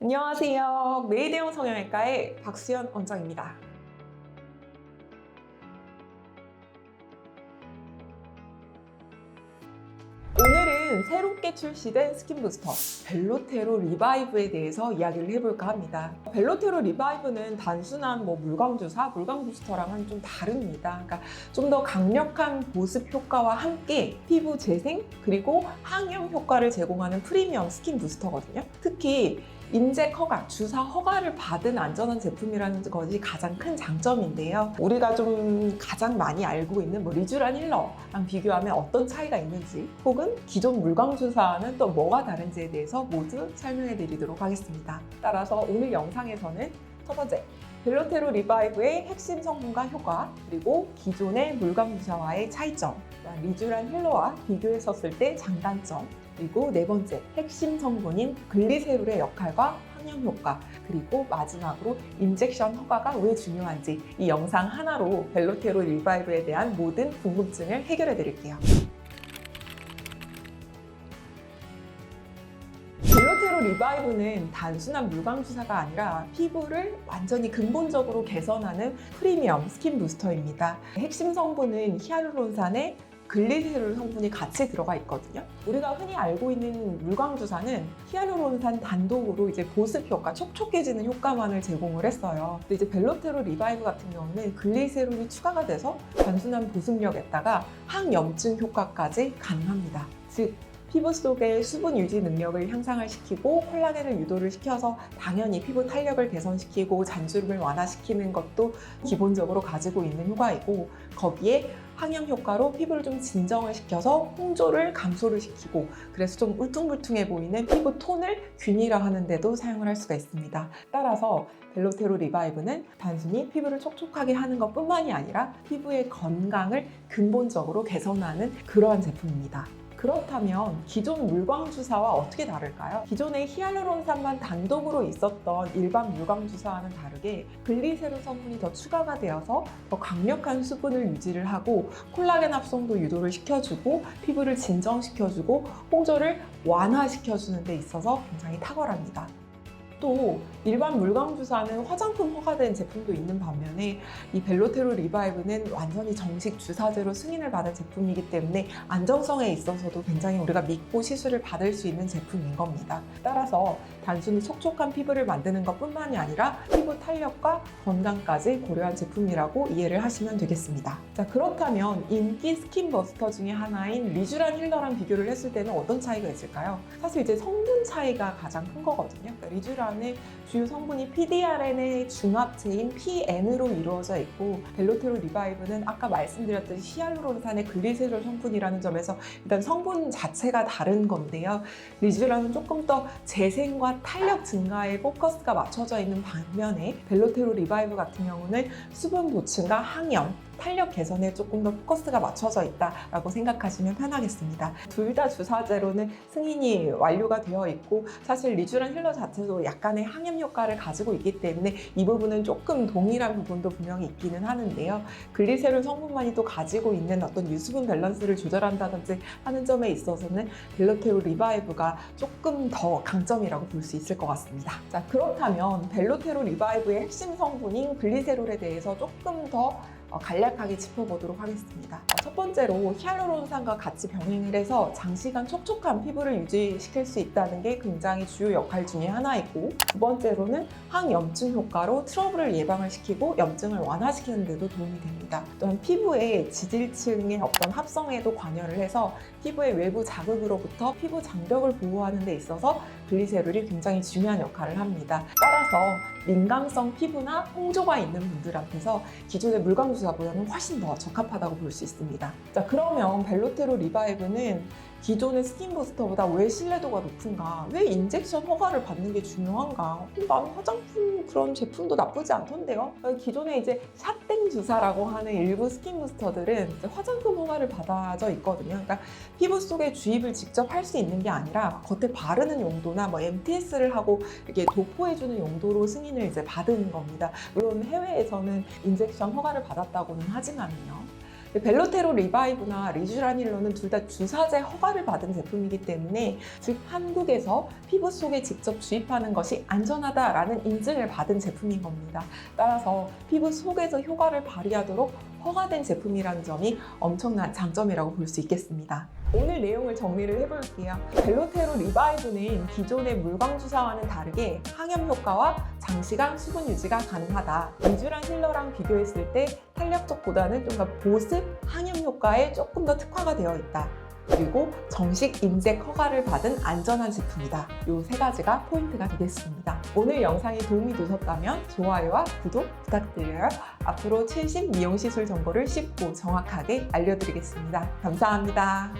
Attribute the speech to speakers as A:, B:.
A: 안녕하세요. 메이대형 성형외과의 박수연 원장입니다. 오늘은 새롭게 출시된 스킨 부스터 벨로테로 리바이브에 대해서 이야기를 해볼까 합니다. 벨로테로 리바이브는 단순한 물광 주사, 물광 부스터랑은 좀 다릅니다. 그러니까 좀 더 강력한 보습 효과와 함께 피부 재생 그리고 항염 효과를 제공하는 프리미엄 스킨 부스터거든요. 특히 인젝 허가, 주사 허가를 받은 안전한 제품이라는 것이 가장 큰 장점인데요. 우리가 좀 가장 많이 알고 있는 리쥬란 힐러랑 비교하면 어떤 차이가 있는지, 혹은 기존 물광 주사와는 또 뭐가 다른지에 대해서 모두 설명해 드리도록 하겠습니다. 따라서 오늘 영상에서는 첫 번째, 벨로테로 리바이브의 핵심 성분과 효과, 그리고 기존의 물광 주사와의 차이점, 리쥬란 힐러와 비교했었을 때 장단점, 그리고 네 번째, 핵심 성분인 글리세롤의 역할과 항염 효과, 그리고 마지막으로 인젝션 허가가 왜 중요한지 이 영상 하나로 벨로테로 리바이브에 대한 모든 궁금증을 해결해 드릴게요. 벨로테로 리바이브는 단순한 물광 주사가 아니라 피부를 완전히 근본적으로 개선하는 프리미엄 스킨 부스터입니다. 핵심 성분은 히알루론산에 글리세롤 성분이 같이 들어가 있거든요. 우리가 흔히 알고 있는 물광 주사는 히알루론산 단독으로 이제 보습 효과, 촉촉해지는 효과만을 제공을 했어요. 근데 이제 벨로테로 리바이브 같은 경우는 글리세롤이 추가가 돼서 단순한 보습력에다가 항염증 효과까지 가능합니다. 즉 피부 속의 수분 유지 능력을 향상을 시키고 콜라겐을 유도를 시켜서 당연히 피부 탄력을 개선시키고 잔주름을 완화시키는 것도 기본적으로 가지고 있는 효과이고, 거기에 항염 효과로 피부를 좀 진정을 시켜서 홍조를 감소를 시키고, 그래서 좀 울퉁불퉁해 보이는 피부 톤을 균일화하는 데도 사용을 할 수가 있습니다. 따라서 벨로테로 리바이브는 단순히 피부를 촉촉하게 하는 것뿐만이 아니라 피부의 건강을 근본적으로 개선하는 그러한 제품입니다. 그렇다면 기존 물광 주사와 어떻게 다를까요? 기존의 히알루론산만 단독으로 있었던 일반 물광 주사와는 다르게 글리세롤 성분이 더 추가가 되어서 더 강력한 수분을 유지를 하고 콜라겐 합성도 유도를 시켜주고 피부를 진정시켜주고 홍조를 완화시켜주는 데 있어서 굉장히 탁월합니다. 또 일반 물광 주사는 화장품 허가된 제품도 있는 반면에 이 벨로테로 리바이브는 완전히 정식 주사제로 승인을 받은 제품이기 때문에 안정성에 있어서도 굉장히 우리가 믿고 시술을 받을 수 있는 제품인 겁니다. 따라서 단순히 촉촉한 피부를 만드는 것뿐만이 아니라 피부 탄력과 건강까지 고려한 제품이라고 이해를 하시면 되겠습니다. 자, 그렇다면 인기 스킨 버스터 중에 하나인 리쥬란 힐러랑 비교를 했을 때는 어떤 차이가 있을까요? 사실 이제 성분 차이가 가장 큰 거거든요. 그러니까 리쥬란의 주요 성분이 PDRN의 중합체인 PN으로 이루어져 있고, 벨로테로 리바이브는 아까 말씀드렸듯이 히알루론산의 글리세롤 성분이라는 점에서 일단 성분 자체가 다른 건데요. 리쥬란은 조금 더 재생과 탄력 증가에 포커스가 맞춰져 있는 반면에 벨로테로 리바이브 같은 경우는 수분 보충과 항염, 탄력 개선에 조금 더 포커스가 맞춰져 있다라고 생각하시면 편하겠습니다. 둘 다 주사제로는 승인이 완료가 되어 있고, 사실 리쥬란 힐러 자체도 약간의 항염 효과를 가지고 있기 때문에 이 부분은 조금 동일한 부분도 분명히 있기는 하는데요. 글리세롤 성분만이 또 가지고 있는 어떤 유수분 밸런스를 조절한다든지 하는 점에 있어서는 벨로테로 리바이브가 조금 더 강점이라고 볼 수 있을 것 같습니다. 자, 그렇다면 벨로테로 리바이브의 핵심 성분인 글리세롤에 대해서 조금 더 간략하게 짚어보도록 하겠습니다. 첫 번째로 히알루론산과 같이 병행을 해서 장시간 촉촉한 피부를 유지시킬 수 있다는 게 굉장히 주요 역할 중에 하나이고, 두 번째로는 항염증 효과로 트러블을 예방을 시키고 염증을 완화시키는 데도 도움이 됩니다. 또한 피부의 지질층의 어떤 합성에도 관여를 해서 피부의 외부 자극으로부터 피부 장벽을 보호하는 데 있어서 글리세롤이 굉장히 중요한 역할을 합니다. 따라서 민감성 피부나 홍조가 있는 분들한테서 기존의 물광 주사보다는 훨씬 더 적합하다고 볼 수 있습니다. 자, 그러면 벨로테로 리바이브는 기존의 스킨 부스터보다 왜 신뢰도가 높은가? 왜 인젝션 허가를 받는 게 중요한가? 나는 화장품 그런 제품도 나쁘지 않던데요? 기존에 이제 샷땡 주사라고 하는 일부 스킨 부스터들은 화장품 허가를 받아져 있거든요. 그러니까 피부 속에 주입을 직접 할 수 있는 게 아니라 겉에 바르는 용도나 MTS를 하고 이렇게 도포해주는 용도로 승인을 이제 받은 겁니다. 물론 해외에서는 인젝션 허가를 받았다고는 하지만요. 벨로테로 리바이브나 리쥬란 힐러는 둘 다 주사제 허가를 받은 제품이기 때문에 즉 한국에서 피부 속에 직접 주입하는 것이 안전하다라는 인증을 받은 제품인 겁니다. 따라서 피부 속에서 효과를 발휘하도록 허가된 제품이라는 점이 엄청난 장점이라고 볼 수 있겠습니다. 오늘 내용을 정리를 해볼게요. 벨로테로 리바이브는 기존의 물광 주사와는 다르게 항염 효과와 장시간 수분 유지가 가능하다. 리쥬란 힐러랑 비교했을 때 탄력적보다는 좀 더 보습, 항염 효과에 조금 더 특화가 되어 있다. 그리고 정식 인증 허가를 받은 안전한 제품이다. 이 세 가지가 포인트가 되겠습니다. 오늘 영상이 도움이 되셨다면 좋아요와 구독 부탁드려요. 앞으로 최신 미용 시술 정보를 쉽고 정확하게 알려드리겠습니다. 감사합니다.